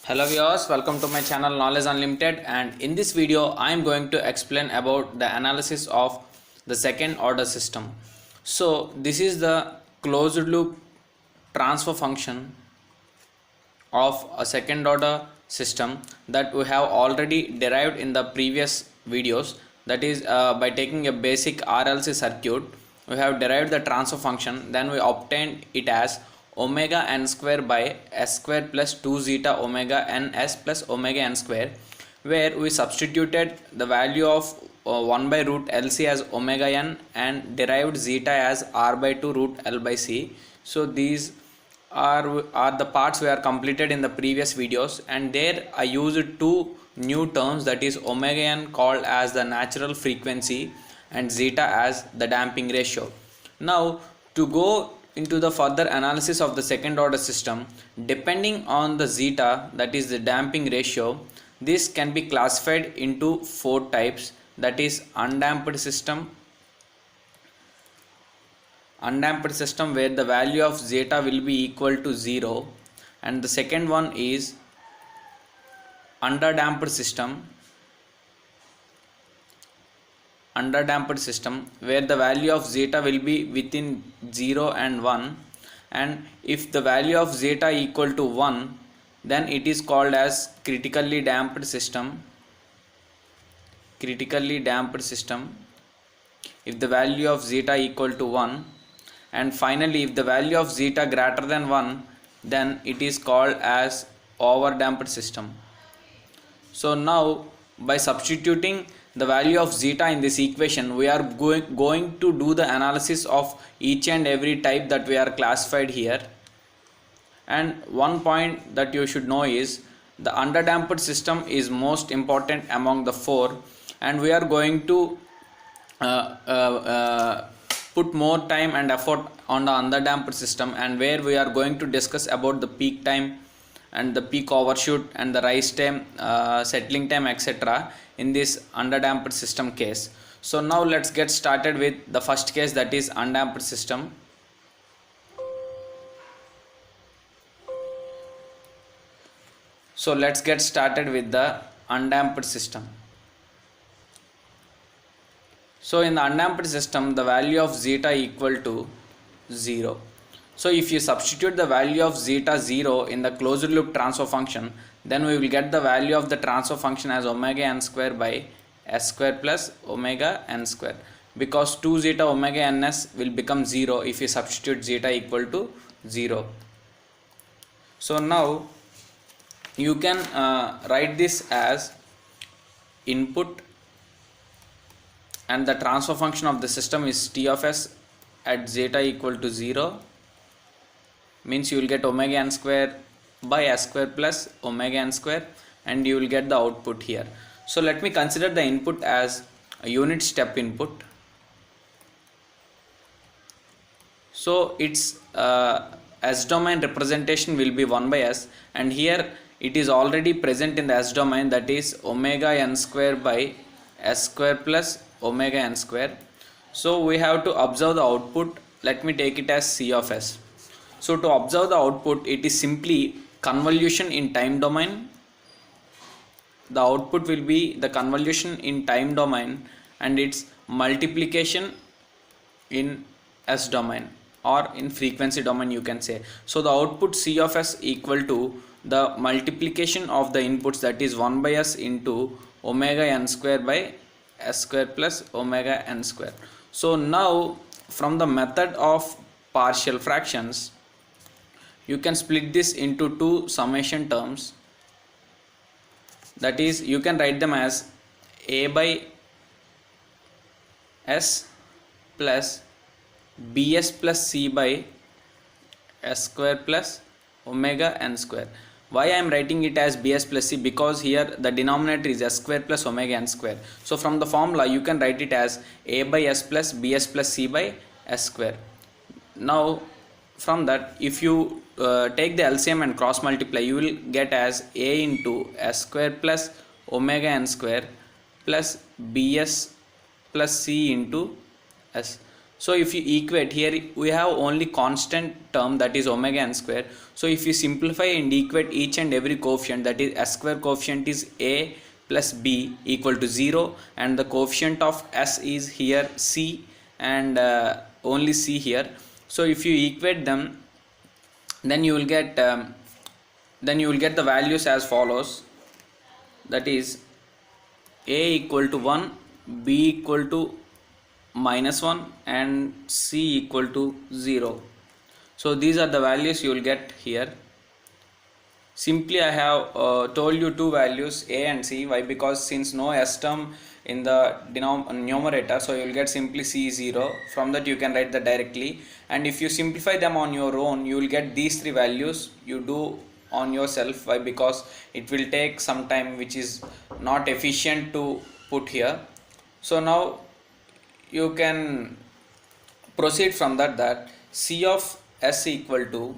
Hello viewers, welcome to my channel Knowledge Unlimited, and in this video I am going to explain about the analysis of the second order system. So this is the closed loop transfer function of a second order system that we have already derived in the previous videos. That is by taking a basic RLC circuit, we have derived the transfer function, then we obtained it as omega n square by s square plus 2 zeta omega n s plus omega n square, where we substituted the value of 1 by root LC as omega n and derived zeta as r by 2 root L by C. So these are the parts we are completed in the previous videos, and there I used two new terms, that is omega n called as the natural frequency and zeta as the damping ratio. Now to go into the further analysis of the second order system, depending on the zeta, that is the damping ratio, this can be classified into four types, that is undamped system where the value of zeta will be equal to 0, and the second one is underdamped system where the value of zeta will be within 0 and 1, and if the value of zeta equal to 1, then it is called as critically damped system if the value of zeta equal to 1, and finally if the value of zeta greater than 1, then it is called as overdamped system. So now by substituting the value of zeta in this equation, we are going to do the analysis of each and every type that we are classified here. And one point that you should know is the underdamped system is most important among the four, and we are going to put more time and effort on the underdamped system, and where we are going to discuss about the peak time and the peak overshoot and the rise time, settling time, etc. in this underdamped system case. So now let's get started with the first case, that is undamped system. So let's get started with the undamped system. So in the undamped system, the value of zeta equal to 0. So if you substitute the value of zeta 0 in the closed loop transfer function, then we will get the value of the transfer function as omega n square by s square plus omega n square, because 2 zeta omega ns will become 0 if you substitute zeta equal to 0. So now you can write this as input, and the transfer function of the system is T of s at zeta equal to 0, means you will get omega n square by s square plus omega n square, and you will get the output here. So let me consider the input as a unit step input. So its s domain representation will be 1 by s, and here it is already present in the s domain, that is omega n square by s square plus omega n square. So we have to observe the output. Let me take it as C of s. So to observe the output, it is simply convolution in time domain. The output will be the convolution in time domain and its multiplication in s domain or in frequency domain, you can say. So the output C of s equal to the multiplication of the inputs, that is 1 by s into omega n square by s square plus omega n square. So now from the method of partial fractions, you can split this into two summation terms, that is you can write them as a by s plus bs plus c by s square plus omega n square. Why I am writing it as bs plus c? Because here the denominator is s square plus omega n square. So from the formula you can write it as a by s plus bs plus c by s square. Now from that, if you take the LCM and cross multiply, you will get as a into s square plus omega n square plus bs plus c into s. So if you equate here, we have only constant term, that is omega n square. So if you simplify and equate each and every coefficient, that is s square coefficient is a plus b equal to 0, and the coefficient of s is here c, and only c here. So if you equate them, then you will get the values as follows, that is a equal to 1, b equal to -1, and c equal to 0. So these are the values you will get here. Simply I have told you two values, a and c. Why? Because since no s term in the numerator, so you will get simply c0. From that you can write that directly, and if you simplify them on your own, you will get these three values. You do on yourself. Why? Because it will take some time, which is not efficient to put here. So now you can proceed from that c of s equal to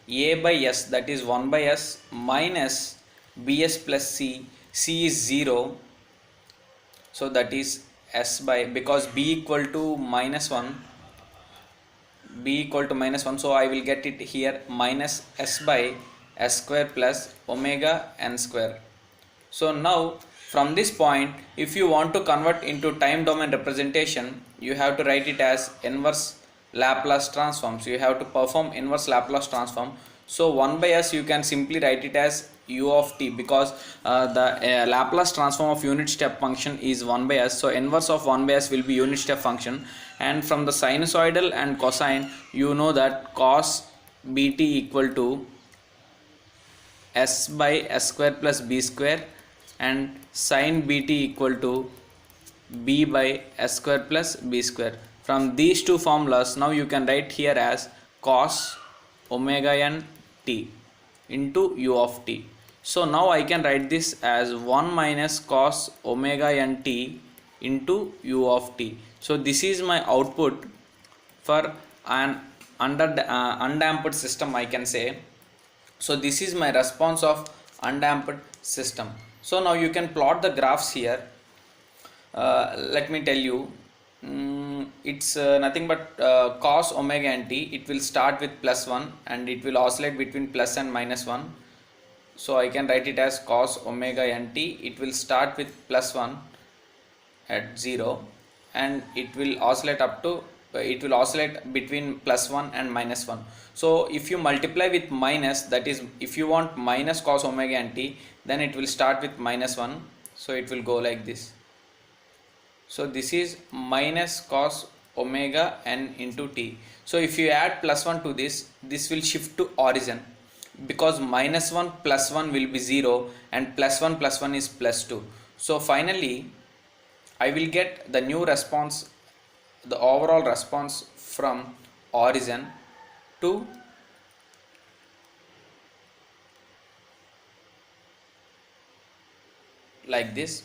a by s, that is 1 by s minus bs plus c is 0. So that is s by, because b equal to -1, so I will get it here minus s by s square plus omega n square. So now from this point, if you want to convert into time domain representation, you have to write it as inverse Laplace transform. So you have to perform inverse Laplace transform. So 1 by s you can simply write it as u of t, because the Laplace transform of unit step function is 1 by s. So inverse of 1 by s will be unit step function, and from the sinusoidal and cosine, you know that cos bt equal to s by s square plus b square, and sin bt equal to b by s square plus b square. From these two formulas, now you can write here as cos omega n t into u of t. So now I can write this as 1 minus cos omega n t into u of t. So this is my output for an undamped system, I can say. So this is my response of undamped system. So now you can plot the graphs here. Let me tell you, it's nothing but cos omega n t. It will start with +1 and it will oscillate between plus and -1. So I can write it as cos omega n t. It will start with +1 at 0, and it will oscillate between +1 and -1. So if you multiply with minus, that is if you want minus cos omega n t, then it will start with -1. So it will go like this. So this is minus cos omega n into t. So if you add +1 to this will shift to origin, because -1 plus 1 will be 0 and +1 plus 1 is +2. So finally I will get the new response, the overall response from origin to like this.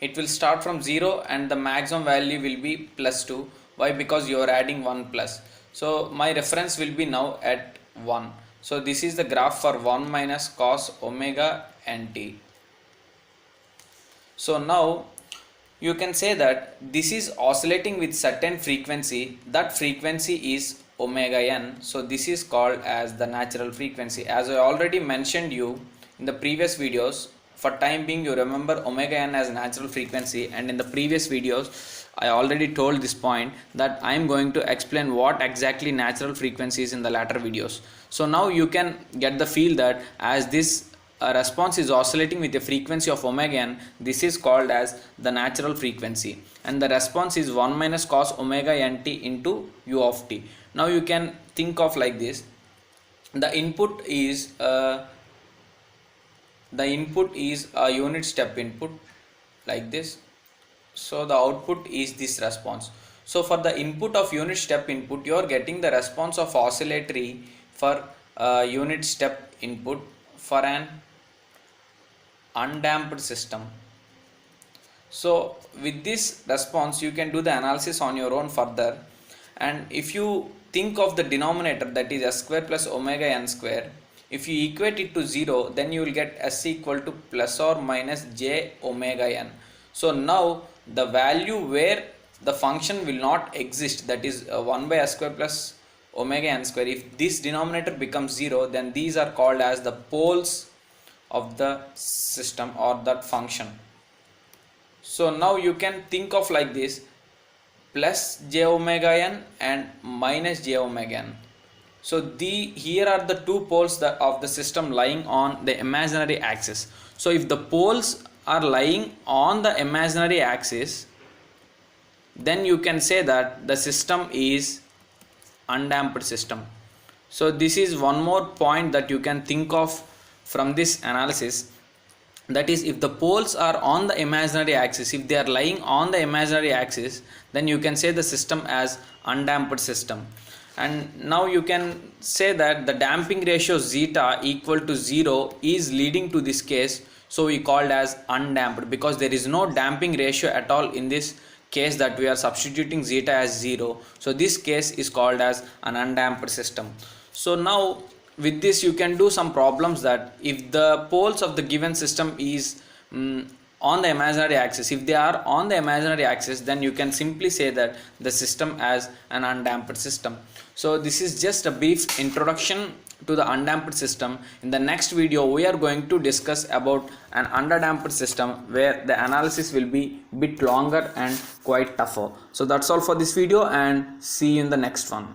It will start from 0 and the maximum value will be +2. Why? Because you are adding 1 plus. So my reference will be now at 1. So this is the graph for 1 minus cos omega n t. So now you can say that this is oscillating with certain frequency. That frequency is omega n. So this is called as the natural frequency. As I already mentioned you in the previous videos, for time being you remember omega n as natural frequency, and in the previous videos I already told this point that I am going to explain what exactly natural frequency is in the latter videos. So now you can get the feel that as this response is oscillating with a frequency of omega n, this is called as the natural frequency, and the response is 1 minus cos omega n t into u of t. Now you can think of like this: the input is a unit step input like this. So the output is this response. So for the input of unit step input, you are getting the response of oscillatory for unit step input for an undamped system. So with this response you can do the analysis on your own further, and if you think of the denominator, that is s square plus omega n square, if you equate it to 0, then you will get s equal to plus or minus j omega n. So now the value where the function will not exist, that is 1 by s square plus omega n square, if this denominator becomes 0, then these are called as the poles of the system or that function. So now you can think of like this: plus j omega n and minus j omega n. So here are the two poles of the system lying on the imaginary axis. So if the poles are lying on the imaginary axis, then you can say that the system is undamped system. So this is one more point that you can think of from this analysis, that is, if the poles are on the imaginary axis, if they are lying on the imaginary axis, then you can say the system as undamped system. And now you can say that the damping ratio zeta equal to 0 is leading to this case, so we called as undamped, because there is no damping ratio at all in this case that we are substituting zeta as 0. So this case is called as an undamped system. So now with this you can do some problems, that if the poles of the given system is on the imaginary axis, if they are on the imaginary axis, then you can simply say that the system as an undamped system. So this is just a brief introduction to the undamped system. In the next video we are going to discuss about an underdamped system, where the analysis will be bit longer and quite tougher. So that's all for this video, and see you in the next one.